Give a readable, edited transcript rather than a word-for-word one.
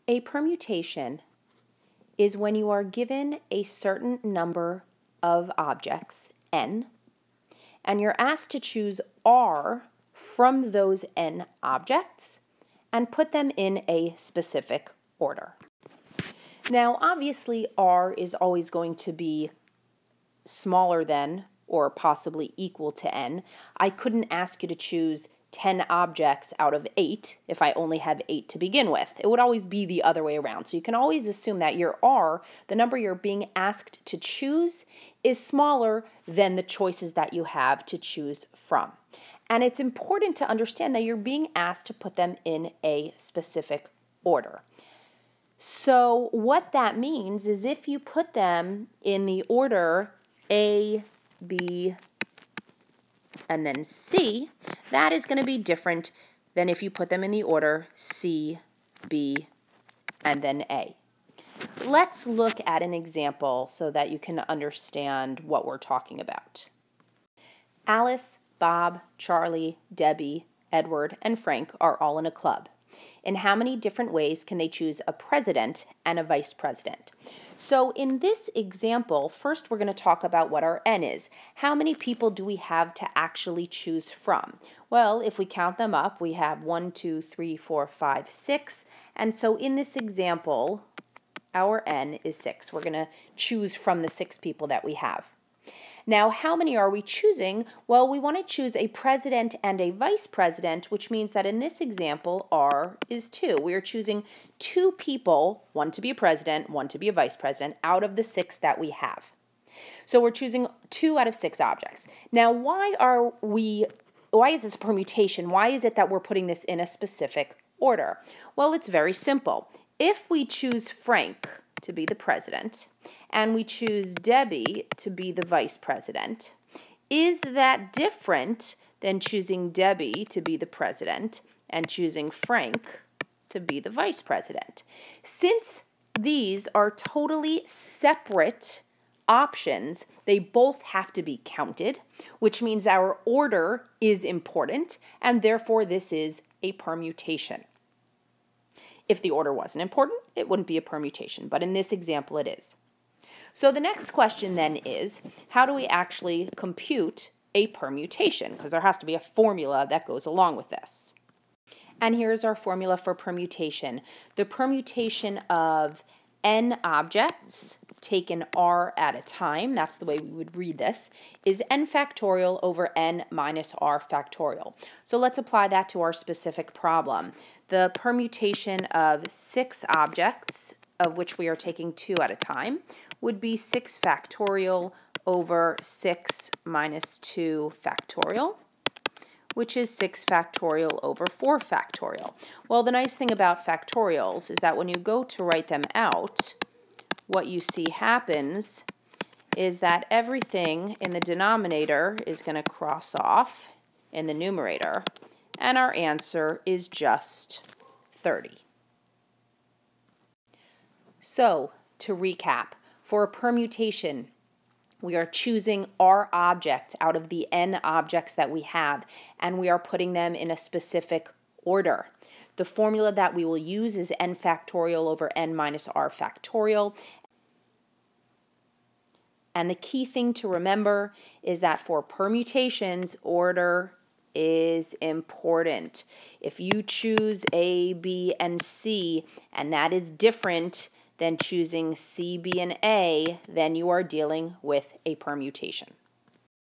A permutation is when you are given a certain number of objects, n, and you're asked to choose r from those n objects and put them in a specific order. Now, obviously, r is always going to be smaller than or possibly equal to n. I couldn't ask you to choose 10 objects out of 8 if I only have 8 to begin with. It would always be the other way around. So you can always assume that your r, the number you're being asked to choose, is smaller than the choices that you have to choose from. And it's important to understand that you're being asked to put them in a specific order. So what that means is if you put them in the order A, B, and then C, that is going to be different than if you put them in the order C, B, and then A. Let's look at an example so that you can understand what we're talking about. Alice, Bob, Charlie, Debbie, Edward, and Frank are all in a club. In how many different ways can they choose a president and a vice president? So in this example, first we're going to talk about what our n is. How many people do we have to actually choose from? Well, if we count them up, we have 1, 2, 3, 4, 5, 6. And so in this example, our n is 6. We're going to choose from the 6 people that we have. Now, how many are we choosing? Well, we want to choose a president and a vice president, which means that in this example, R is 2. We are choosing 2 people, one to be a president, one to be a vice president, out of the 6 that we have. So we're choosing 2 out of 6 objects. Now, why is this a permutation? Why is it that we're putting this in a specific order? Well, it's very simple. If we choose Frank to be the president, and we choose Debbie to be the vice president, is that different than choosing Debbie to be the president and choosing Frank to be the vice president? Since these are totally separate options, they both have to be counted, which means our order is important, and therefore this is a permutation. If the order wasn't important, it wouldn't be a permutation, but in this example it is. So the next question then is, how do we actually compute a permutation? Because there has to be a formula that goes along with this. And here's our formula for permutation. The permutation of n objects, taken r at a time, that's the way we would read this, is n factorial over n minus r factorial. So let's apply that to our specific problem. The permutation of 6 objects, of which we are taking 2 at a time, would be 6 factorial over 6 minus 2 factorial, which is 6 factorial over 4 factorial. Well, the nice thing about factorials is that when you go to write them out, what you see happens is that everything in the denominator is going to cross off in the numerator, and our answer is just 30. So, to recap, for a permutation, we are choosing our objects out of the n objects that we have, and we are putting them in a specific order. The formula that we will use is n factorial over n minus r factorial. And the key thing to remember is that for permutations, order is important. If you choose A, B, and C, and that is different than choosing C, B, and A, then you are dealing with a permutation.